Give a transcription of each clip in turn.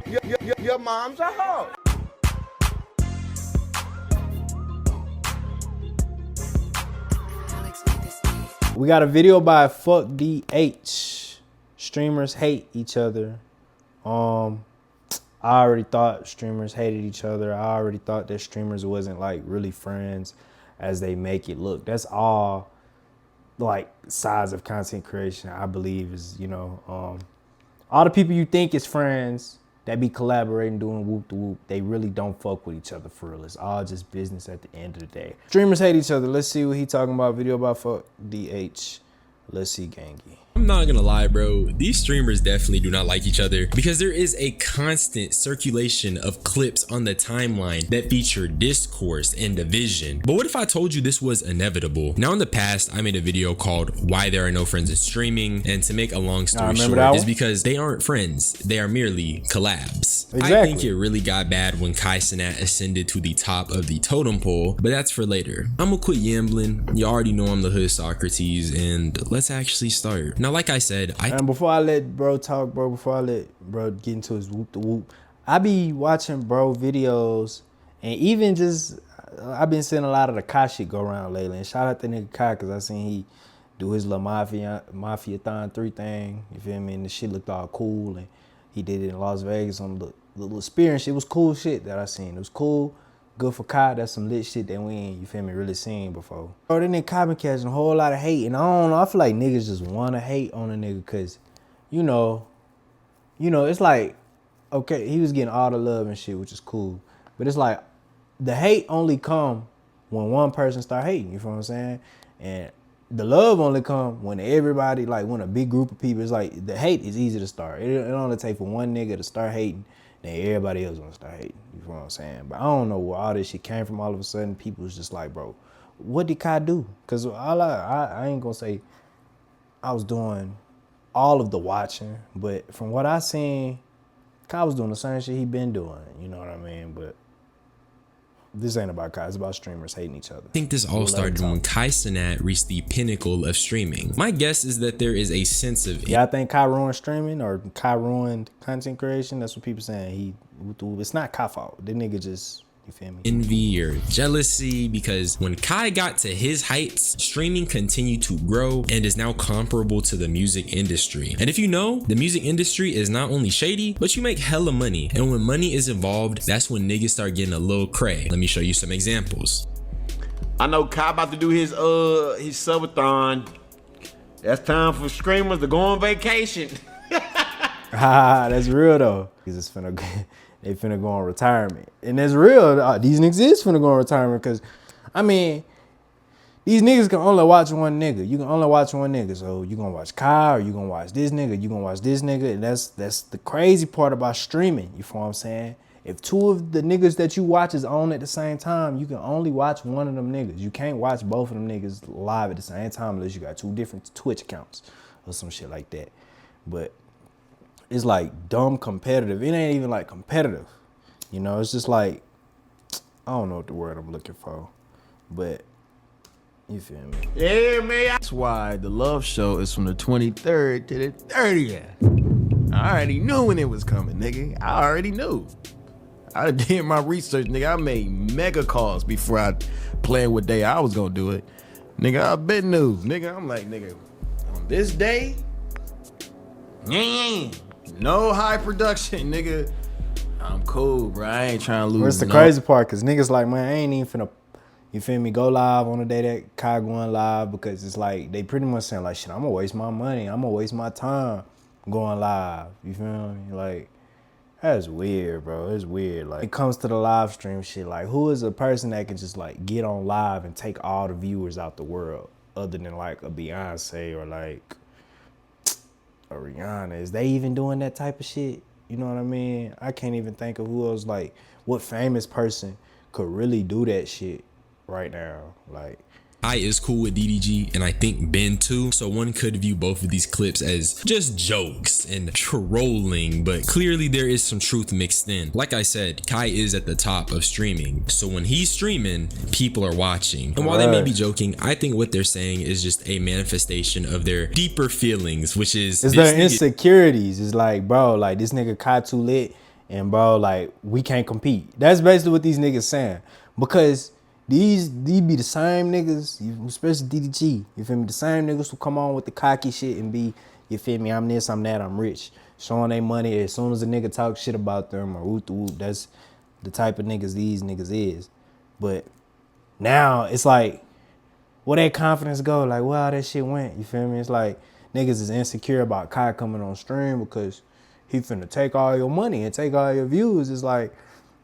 Your mom's a hoe. We got a video by Fuck DH. Streamers hate each other. I already thought streamers hated each other. I already thought that streamers wasn't like really friends as they make it look. That's all like sides of content creation, I believe, is, you know, all the people you think is friends that be collaborating, doing whoop the whoop, they really don't fuck with each other for real. It's all just business at the end of the day. Streamers hate each other. Let's see what he talking about. Video about Fuck DH. Let's see, gangy. I'm not gonna lie, bro, these streamers definitely do not like each other because there is a constant circulation of clips on the timeline that feature discourse and division. But what if I told you this was inevitable? Now, in the past, I made a video called Why There Are No Friends in Streaming, and to make a long story short, is because they aren't friends, they are merely collabs. Exactly. I think it really got bad when Kai Cenat ascended to the top of the totem pole, but that's for later. I'm gonna quit yambling. You already know I'm the hood Socrates, and let's actually start. Now, like I said, and before I let bro talk, bro, before I let bro get into his whoop the whoop, I be watching bro videos, and even just I've been seeing a lot of the Kai shit go around lately. And shout out to nigga Kai, cause I seen he do his little Mafia-thon 3 thing. You feel me? And the shit looked all cool, and he did it in Las Vegas on the little experience. It was cool shit that I seen. It was cool. Good for Kai. That's some lit shit that we ain't, you feel me, really seen before. Bro, then Kai been catching a whole lot of hate. And I don't know, I feel like niggas just want to hate on a nigga because, you know, it's like, okay, he was getting all the love and shit, which is cool. But it's like, the hate only come when one person start hating, you feel what I'm saying? And the love only come when everybody, like when a big group of people, it's like, the hate is easy to start. It only take for one nigga to start hating, then everybody else gonna start hating. You know what I'm saying? But I don't know where all this shit came from. All of a sudden, people was just like, bro, what did Kai do? Because I ain't gonna say I was doing all of the watching, but from what I seen, Kai was doing the same shit he been doing. You know what I mean? But this ain't about Kai. It's about streamers hating each other. I think this all started when Kai Cenat reached the pinnacle of streaming. My guess is that there is a sense of... Yeah, I think Kai ruined streaming, or Kai ruined content creation. That's what people saying. It's not Kai fault. The nigga just... You feel me? Envy or jealousy, because when Kai got to his heights, streaming continued to grow and is now comparable to the music industry. And if you know, the music industry is not only shady, but you make hella money. And when money is involved, that's when niggas start getting a little cray. Let me show you some examples. I know Kai about to do his subathon. That's time for streamers to go on vacation. That's real though. It's finna they finna go on retirement. And that's real. These niggas is finna go on retirement because, I mean, these niggas can only watch one nigga. You can only watch one nigga. So you gonna watch Kai, or you gonna watch this nigga, you gonna watch this nigga. And that's the crazy part about streaming. You feel what I'm saying? If two of the niggas that you watch is on at the same time, you can only watch one of them niggas. You can't watch both of them niggas live at the same time unless you got 2 different Twitch accounts or some shit like that. But it's like dumb competitive. It ain't even like competitive. You know, it's just like, I don't know what the word I'm looking for, but you feel me? Yeah, man. That's why the love show is from the 23rd to the 30th. I already knew when it was coming, nigga. I already knew. I did my research, nigga. I made mega calls before I planned what day I was gonna do it. Nigga, I been knew. Nigga, I'm like, nigga, on this day, no high production, nigga. I'm cool, bro. I ain't trying to lose. What's the crazy part? Because niggas like, man, I ain't even finna, you feel me, go live on the day that Kai going live, because it's like, they pretty much saying like, shit, I'm gonna waste my money. I'm gonna waste my time going live. You feel me? Like, that's weird, bro. It's weird. Like, it comes to the live stream shit, like, who is a person that can just like get on live and take all the viewers out the world other than like a Beyonce or like a Rihanna? Is they even doing that type of shit? You know what I mean? I can't even think of who else, like, what famous person could really do that shit right now. Like, I is cool with DDG, and I think Ben too, so one could view both of these clips as just jokes and trolling, but clearly there is some truth mixed in. Like I said, Kai is at the top of streaming, so when he's streaming, people are watching. And while they may be joking, I think what they're saying is just a manifestation of their deeper feelings, which is... It's their insecurities. It's like, bro, like, this nigga Kai too lit, And bro, like, we can't compete. That's basically what these niggas saying. Because these be the same niggas, especially DDG, you feel me? The same niggas who come on with the cocky shit and be, you feel me, I'm this, I'm that, I'm rich. Showing they money as soon as a nigga talk shit about them or whoop, that's the type of niggas these niggas is. But now it's like, where that confidence go? Like, where all that shit went? You feel me? It's like niggas is insecure about Kai coming on stream because he finna take all your money and take all your views. It's like,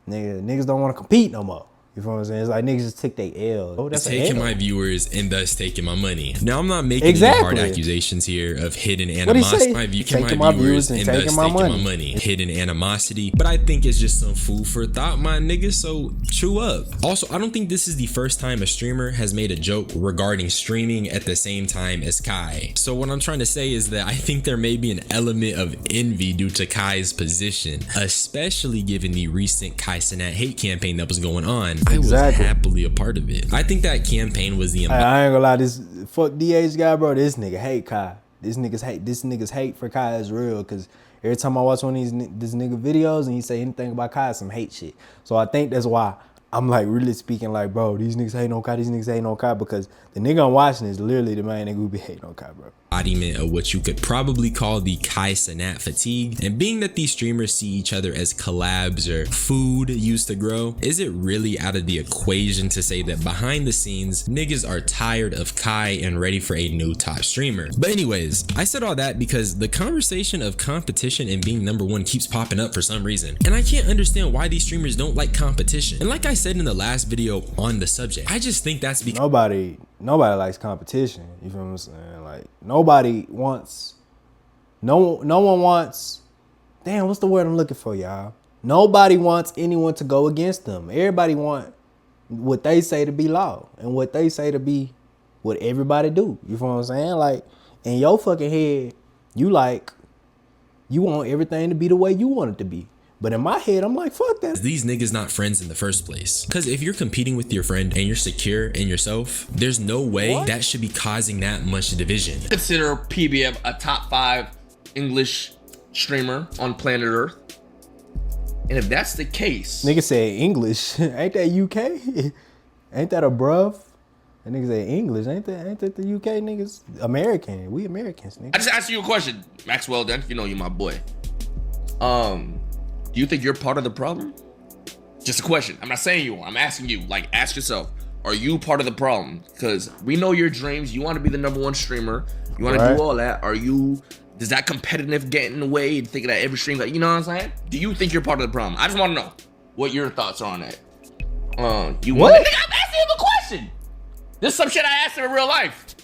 niggas don't want to compete no more. You feel what I'm saying? It's like niggas just took their L. Oh, that's taking my viewers and thus taking my money. Now I'm not making any hard accusations here of hidden animosity. Taking my viewers and taking my money. Hidden animosity. But I think it's just some food for thought, my nigga. So chew up. Also, I don't think this is the first time a streamer has made a joke regarding streaming at the same time as Kai. So what I'm trying to say is that I think there may be an element of envy due to Kai's position, especially given the recent Kai Cenat hate campaign that was going on. I was happily a part of it. I think that campaign was the. I ain't gonna lie, this fuck DH guy, bro. This nigga hate Kai. This nigga's hate for Kai is real. Cause every time I watch one of this nigga videos and he say anything about Kai, it's some hate shit. So I think that's why I'm like really speaking like, bro, these niggas hate on Kai. These niggas hate on Kai because the nigga I'm watching is literally the main nigga who be hating on Kai, bro. Embodiment of what you could probably call the Kai Cenat fatigue. And being that these streamers see each other as collabs or food used to grow, is it really out of the equation to say that behind the scenes, niggas are tired of Kai and ready for a new top streamer? But anyways, I said all that because the conversation of competition and being number one keeps popping up for some reason. And I can't understand why these streamers don't like competition. And like I said in the last video on the subject, I just think that's because nobody likes competition. You feel what I'm saying? Like nobody wants, no one wants. Damn, what's the word I'm looking for, y'all? Nobody wants anyone to go against them. Everybody want what they say to be law and what they say to be what everybody do. You feel what I'm saying? Like in your fucking head, you want everything to be the way you want it to be. But in my head, I'm like, fuck that. These niggas not friends in the first place. Because if you're competing with your friend and you're secure in yourself, there's no way that should be causing that much division. Consider PBM a top 5 English streamer on planet Earth. And if that's the case... Nigga say English. Ain't that UK? Ain't that a bruv? That nigga say English. Ain't that the UK niggas? American. We Americans, nigga. I just asked you a question, Maxwell, then. You know you're my boy. Do you think you're part of the problem? Just a question. I'm not saying you are. I'm asking you. Like, ask yourself, are you part of the problem? Because we know your dreams. You want to be the #1 streamer. You want to do all that. Does that competitive get in the way and thinking that every stream, like, you know what I'm saying? Do you think you're part of the problem? I just want to know what your thoughts are on that. What? I'm asking him a question. This is some shit I asked him in real life.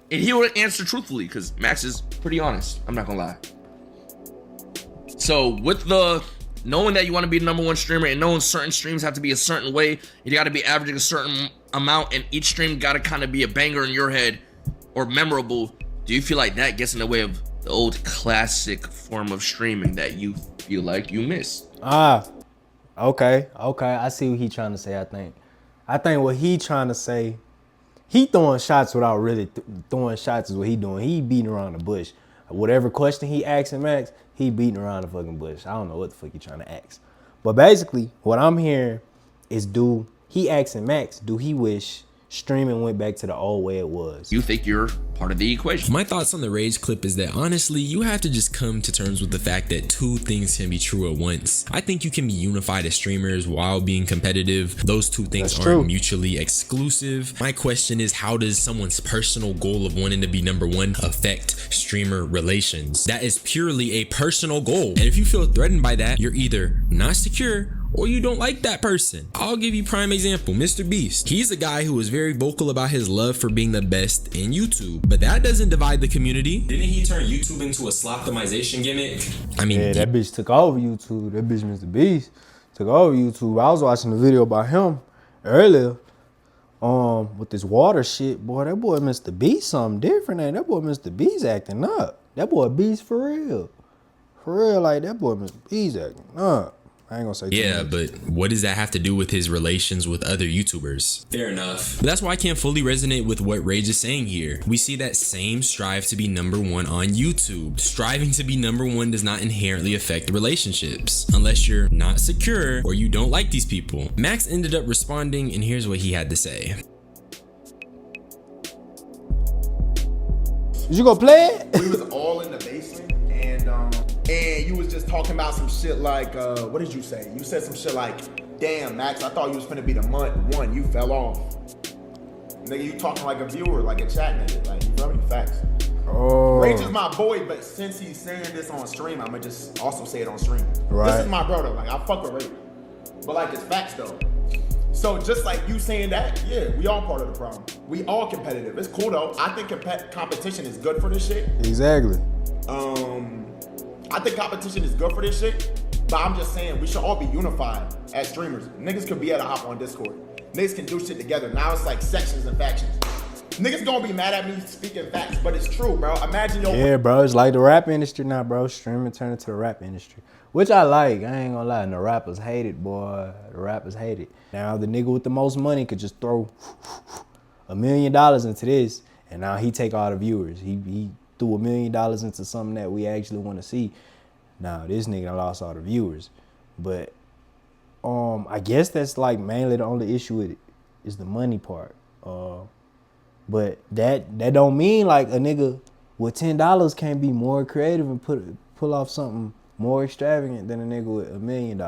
And he would answer truthfully because Max is pretty honest. I'm not going to lie. So with knowing that you want to be the #1 streamer and knowing certain streams have to be a certain way, you got to be averaging a certain amount and each stream got to kind of be a banger in your head or memorable. Do you feel like that gets in the way of the old classic form of streaming that you feel like you miss? Okay. I see what he trying to say, I think what he trying to say, he throwing shots without really throwing shots is what he doing. He beating around the bush. Whatever question he asking Max, he beating around the fucking bush. I don't know what the fuck he trying to ask. But basically, what I'm hearing is he asking Max, do he wish streaming went back to the old way it was? You think you're part of the equation? My thoughts on the Rage clip is that honestly, you have to just come to terms with the fact that two things can be true at once. I think you can be unified as streamers while being competitive. Those two things aren't mutually exclusive. My question is, how does someone's personal goal of wanting to be #1 affect streamer relations? That is purely a personal goal. And if you feel threatened by that, you're either not secure or you don't like that person. I'll give you prime example, Mr. Beast. He's a guy who was very vocal about his love for being the best in YouTube, but that doesn't divide the community. Didn't he turn YouTube into a sloptimization gimmick? I mean, yeah, that bitch took over YouTube. That bitch Mr. Beast took over YouTube. I was watching a video about him earlier with this water shit. Boy, that boy Mr. Beast something different, ain't that boy Mr. Beast acting up. That boy Beast for real. For real, like that boy Mr. Beast acting up. I ain't gonna say too Yeah, much. but what does that have to do with his relations with other YouTubers? Fair enough. But that's why I can't fully resonate with what Rage is saying here. We see that same strive to be number one on YouTube. Striving to be number one does not inherently affect relationships, unless you're not secure or you don't like these people. Max ended up responding, and here's what he had to say. Is you gonna play it? We was all in the basement, and you was just talking about some shit like, what did you say? You said some shit like, damn, Max, I thought you was finna be the one. You fell off. Nigga, you talking like a viewer, like a chat nigga. Like, you feel me? Facts. Oh. Rage is my boy, but since he's saying this on stream, I'ma just also say it on stream. Right. This is my brother. Like, I fuck with Rage. But, like, it's facts, though. So, just like you saying that, yeah, we all part of the problem. We all competitive. It's cool, though. I think competition is good for this shit. Exactly. I think competition is good for this shit, but I'm just saying we should all be unified as streamers. Niggas could be able to hop on Discord. Niggas can do shit together. Now it's like sections and factions. Niggas gonna be mad at me speaking facts, but it's true, bro. Imagine your Yeah, bro. It's like the rap industry now, bro. Streaming turned into the rap industry, which I like. I ain't gonna lie. And the rappers hate it, boy. The rappers hate it. Now the nigga with the most money could just throw $1 million into this, and now he take all the viewers. He threw $1 million into something that we actually want to see. Now this nigga done lost all the viewers, but I guess that's like mainly the only issue with it is the money part. But that don't mean like a nigga with $10 can't be more creative and pull off something more extravagant than a nigga with $1 million.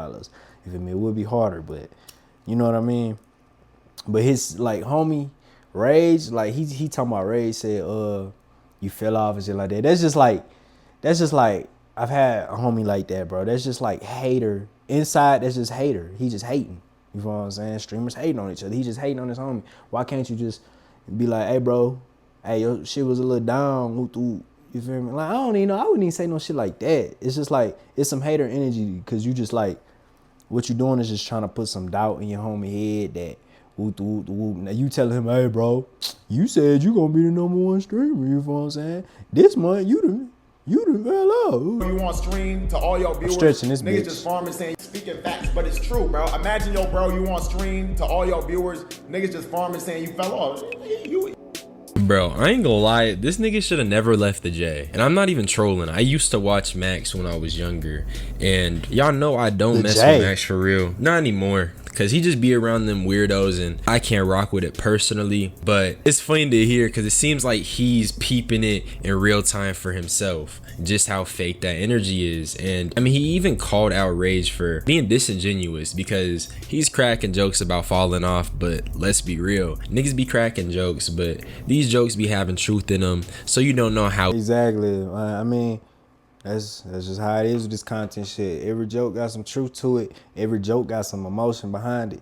If it would be harder, but you know what I mean. But his like homie Rage, like he talking about Rage said you fell off and shit like that. That's just like I've had a homie like that, bro. That's just like hater. Inside, that's just hater. He just hating. You know what I'm saying? Streamers hating on each other. He just hating on his homie. Why can't you just be like, hey, bro, hey, your shit was a little down. You feel me? Like, I don't even know. I wouldn't even say no shit like that. It's just like, it's some hater energy because you just like, what you doing is just trying to put some doubt in your homie head that now you telling him, hey, bro, you said you gonna be the #1 streamer. You know what I'm saying? This month, you done fell off. you on stream to all your viewers. stretching this niggas bitch. just farming saying speaking facts, but it's true, bro. Imagine yo, bro, you on stream to all your viewers. Niggas just farming saying you fell off. Bro, I ain't gonna lie, this nigga should have never left the J. And I'm not even trolling. I used to watch Max when I was younger. And y'all know I don't mess J. with Max for real. Not anymore. Cause he just be around them weirdos and I can't rock with it personally. But it's funny to hear because it seems like he's peeping it in real time for himself. Just how fake that energy is. And I mean, he even called out Rage for being disingenuous because he's cracking jokes about falling off. But let's be real, niggas be cracking jokes, but these jokes be having truth in them. So you don't know how. Exactly. I mean, that's just how it is with this content shit. Every joke got some truth to it. Every joke got some emotion behind it.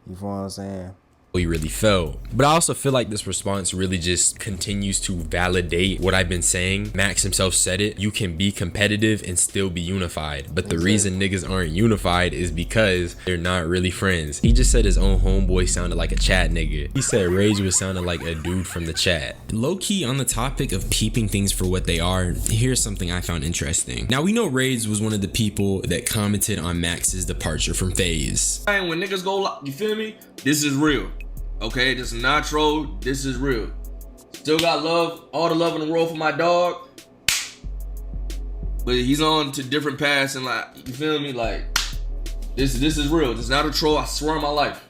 You feel what I'm saying? He really felt. But I also feel like this response really just continues to validate what I've been saying. Max himself said it. You can be competitive and still be unified. But the reason niggas aren't unified is because they're not really friends. He just said his own homeboy sounded like a chat nigga. He said Rage was sounding like a dude from the chat. Low key on the topic of peeping things for what they are, here's something I found interesting. Now we know Rage was one of the people that commented on Max's departure from FaZe. And when niggas go, you feel me? This is real. Okay, this is not troll. This is real. Still got love, all the love in the world for my dog. But he's on to different paths and like, you feel me? Like, this is real. This is not a troll. I swear on my life.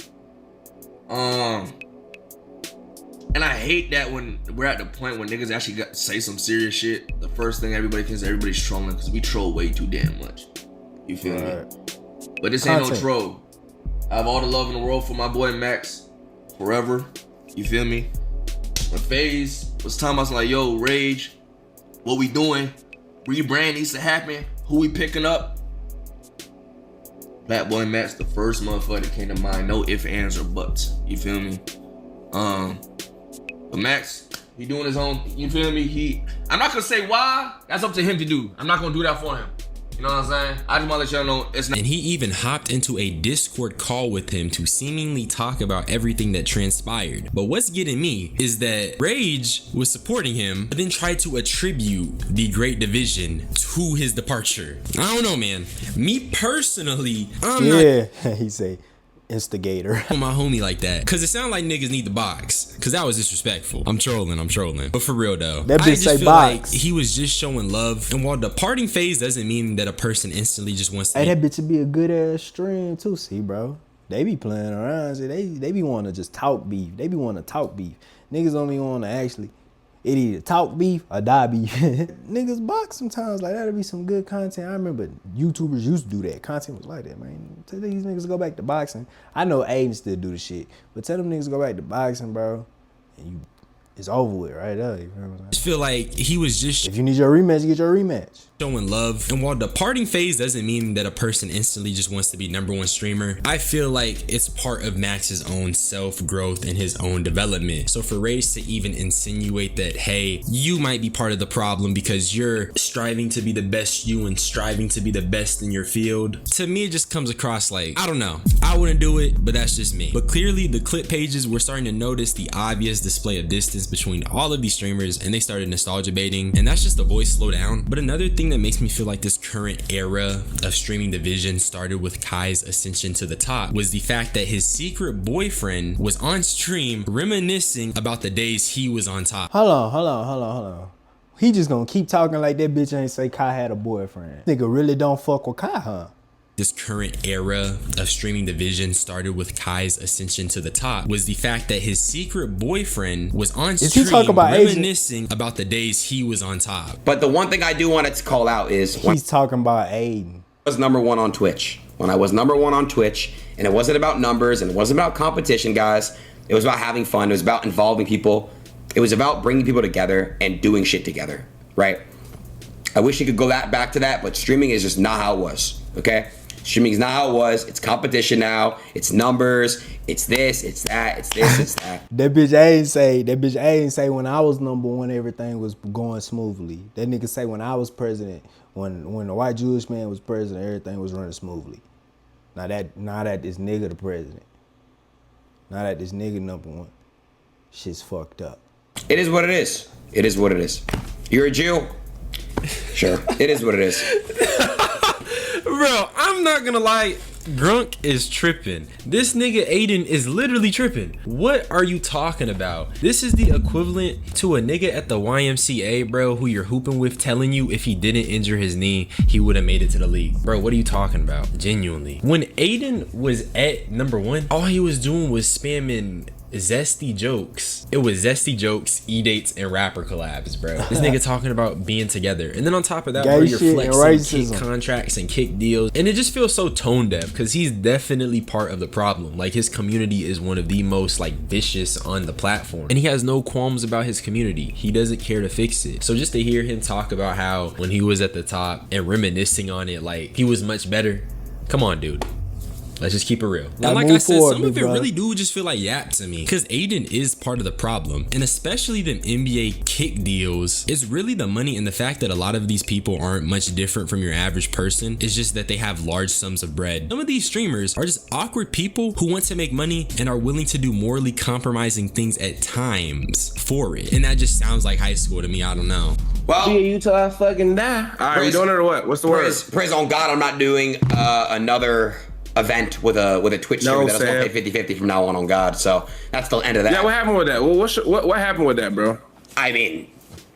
And I hate that when we're at the point when niggas actually say some serious shit. The first thing everybody thinks everybody's trolling because we troll way too damn much. You feel me? But this ain't no troll. I have all the love in the world for my boy Max. Forever, you feel me? When FaZe was talking about like, yo, Rage, what we doing? Rebrand needs to happen. Who we picking up? Bad boy Max, the first motherfucker that came to mind. No ifs, ands, or buts. You feel me? But Max, he doing his own. You feel me? I'm not gonna say why. That's up to him to do. I'm not gonna do that for him. You know what I'm saying? I just want to let y'all know it's not. And he even hopped into a Discord call with him to seemingly talk about everything that transpired. But what's getting me is that Rage was supporting him, but then tried to attribute the Great Division to his departure. I don't know, man. Me personally, I'm not Yeah, he say instigator. on my homie like that, cause it sound like niggas need the box, cause that was disrespectful. I'm trolling, but for real though, That bitch I just say feel box. like he was just showing love. And while the parting phase doesn't mean that a person instantly just wants to Hey, that bitch would be a good ass stream too. See, bro, they be playing around. See, they be want to just talk beef. They be want to talk beef. Niggas don't be want to actually. It either talk beef or die beef. Niggas box sometimes. Like, that'd be some good content. I remember YouTubers used to do that. Content was like that, man. Tell these niggas to go back to boxing. I know Aiden still do the shit, but tell them niggas to go back to boxing, bro. And it's over with right there. You know what I'm saying? I feel like he was just If you need your rematch, you get your rematch. showing love. And while the parting phase doesn't mean that a person instantly just wants to be #1 streamer, I feel like it's part of Max's own self-growth and his own development. So for Rage to even insinuate that, hey, you might be part of the problem because you're striving to be the best you and striving to be the best in your field, to me it just comes across like, I don't know, I wouldn't do it, but that's just me. But clearly the clip pages were starting to notice the obvious display of distance between all of these streamers, and they started nostalgia baiting, and that's just the voice slow down. But another thing that makes me feel like this current era of streaming division started with Kai's ascension to the top was the fact that his secret boyfriend was on stream reminiscing about the days he was on top. Hold on. He just gonna keep talking like that bitch ain't say Kai had a boyfriend. Nigga really don't fuck with Kai, huh? This current era of streaming division started with Kai's ascension to the top was the fact that his secret boyfriend was on he stream talking about reminiscing about the days he was on top. But the one thing I do want to call out is when He's talking about Aiden. I was #1 on Twitch. When I was #1 on Twitch, and it wasn't about numbers and it wasn't about competition, guys. It was about having fun. It was about involving people. It was about bringing people together and doing shit together, right? I wish you could go back to that, but streaming is just not how it was, okay? Streaming is not how it was. It's competition now. It's numbers. It's this. It's that. It's this. It's that. That bitch Aiden say when I was #1 everything was going smoothly. That nigga say when I was president, when the white Jewish man was president, everything was running smoothly. Now that this nigga the president. Now that this nigga #1, shit's fucked up. It is what it is. It is what it is. You're a Jew? Sure. It is what it is. Bro, I'm not gonna lie, Grunk is tripping. This nigga Aiden is literally tripping. What are you talking about? This is the equivalent to a nigga at the YMCA, bro, who you're hooping with telling you if he didn't injure his knee, he would have made it to the league. Bro, what are you talking about? Genuinely. When Aiden was at #1, all he was doing was spamming zesty jokes. It was zesty jokes, e-dates, and rapper collabs, bro. This nigga talking about being together. And then on top of that, bro, you're flexing kick contracts and kick deals. And it just feels so tone deaf because he's definitely part of the problem. Like, his community is one of the most like vicious on the platform. And he has no qualms about his community. He doesn't care to fix it. So just to hear him talk about how when he was at the top and reminiscing on it like he was much better. Come on, dude. Let's just keep it real. And like I said, some of it really do just feel like yap to me, because Aiden is part of the problem, and especially them NBA kick deals. It's really the money and the fact that a lot of these people aren't much different from your average person. It's just that they have large sums of bread. Some of these streamers are just awkward people who want to make money and are willing to do morally compromising things at times for it. And that just sounds like high school to me. I don't know. Well, you till I fucking die. All right, you doing it or what? What's the word? praise on God, I'm not doing another event with a Twitch streamer that's gonna pay 50-50 from now on God. So that's the end of that. Yeah, what happened with that? Well, what happened with that, bro? I mean,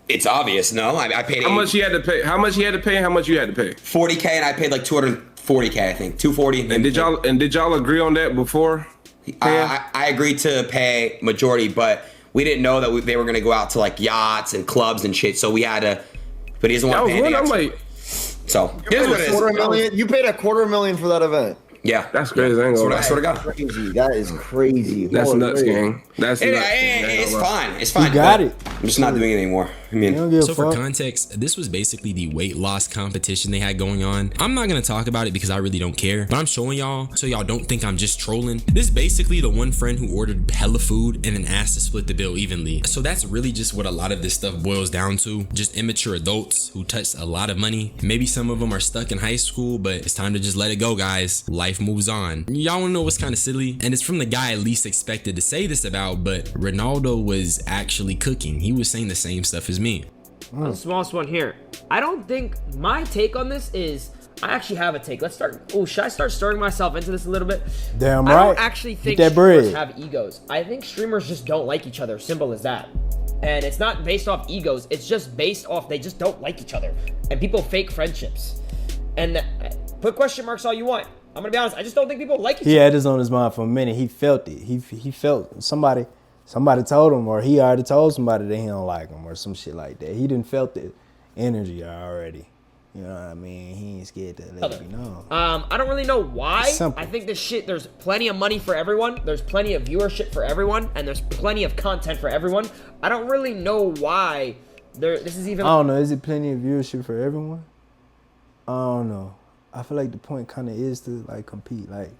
it's obvious, no? I paid how much he had to pay? How much he had to pay? And how much you had to pay? 40K, and I paid like 240K, I think. 240. And did y'all agree on that before? I agreed to pay majority, but we didn't know that they were gonna go out to like yachts and clubs and shit. So we had to. But he doesn't want to pay. I'm like, so here's what it is. $250,000. You paid $250,000 for that event. Yeah, that's crazy. I swear to God. Crazy. That is crazy. That's nuts, gang. That's nuts. It's fine. It's fine. You got it. I'm just not doing it anymore. I mean, They don't give a So for fuck. context, this was basically the weight loss competition they had going on. I'm not gonna talk about it because I really don't care, but I'm showing y'all so y'all don't think I'm just trolling. This is basically the one friend who ordered hella food and then asked to split the bill evenly. So that's really just what a lot of this stuff boils down to. Just immature adults who touched a lot of money. Maybe some of them are stuck in high school, but it's time to just let it go, guys. Life moves on. Y'all wanna know what's kind of silly? And it's from the guy I least expected to say this about, but Ronaldo was actually cooking. He was saying the same stuff as me. The smallest one here. I don't think my take on this is. I actually have a take. Let's start. Oh, should I start stirring myself into this a little bit? Damn I right. don't actually think Get that streamers bread. have egos. I think streamers just don't like each other. Simple as that. And it's not based off egos. It's just based off they just don't like each other. And people fake friendships. And put question marks all you want. I'm gonna be honest. I just don't think people like each He other. had this on his mind for a minute. He felt it. He felt somebody told him, or he already told somebody that he don't like him or some shit like that. He didn't felt the energy already. You know what I mean? He ain't scared to let it be known. I don't really know why. Simple. I think this shit, there's plenty of money for everyone. There's plenty of viewership for everyone. And there's plenty of content for everyone. I don't really know why this is even... I don't know. Is it plenty of viewership for everyone? I don't know. I feel like the point kind of is to like compete. Like,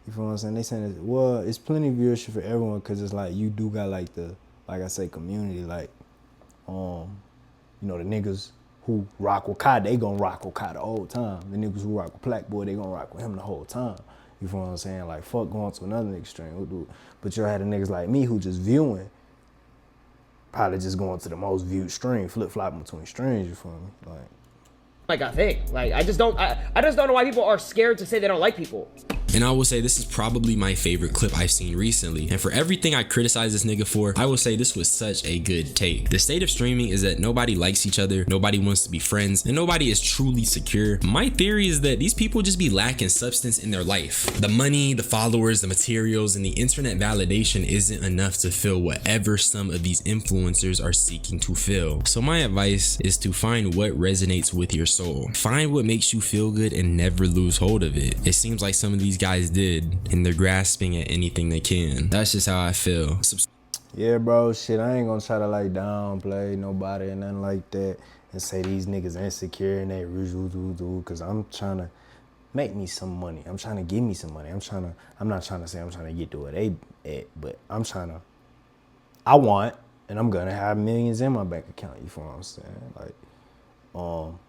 you feel what I'm saying? They saying, well, it's plenty of viewership for everyone because it's like you do got like the, like I say, community. Like, you know, the niggas who rock with Kai, they gonna rock with Kai the whole time. The niggas who rock with Black Boy, they gonna rock with him the whole time. You feel what I'm saying? Like, fuck going to another extreme. We'll do it. But you'll have the niggas like me who just viewing, probably just going to the most viewed stream, flip-flopping between streams, you feel me? Like I think. Like, I just don't know why people are scared to say they don't like people. And I will say this is probably my favorite clip I've seen recently. And for everything I criticize this nigga for, I will say this was such a good take. The state of streaming is that nobody likes each other, nobody wants to be friends, and nobody is truly secure. My theory is that these people just be lacking substance in their life. The money, the followers, the materials, and the internet validation isn't enough to fill whatever some of these influencers are seeking to fill. So my advice is to find what resonates with your soul. Find what makes you feel good and never lose hold of it. It seems like some of these guys did, and they're grasping at anything they can. That's just how I feel. Yeah, bro, shit, I ain't gonna try to like downplay nobody and nothing like that and say these niggas insecure and they do, cause I'm trying to make me some money. I'm trying to give me some money. I'm not trying to say I'm trying to get to where they at, but I want, and I'm gonna have millions in my bank account, you feel what I'm saying? Like,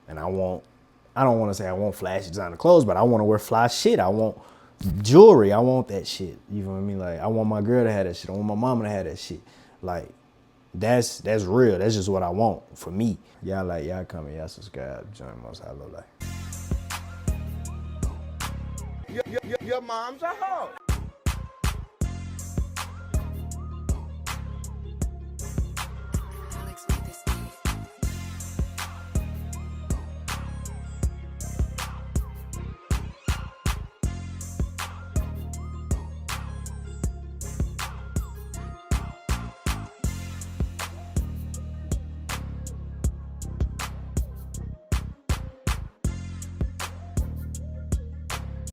and I don't wanna say I want flashy designer clothes, but I wanna wear fly shit. I want jewelry, I want that shit. You know what I mean? Like, I want my girl to have that shit. I want my mama to have that shit. Like, that's real. That's just what I want for me. Y'all like, y'all comment, y'all subscribe, join Most High Low Life. Your mom's a hoe.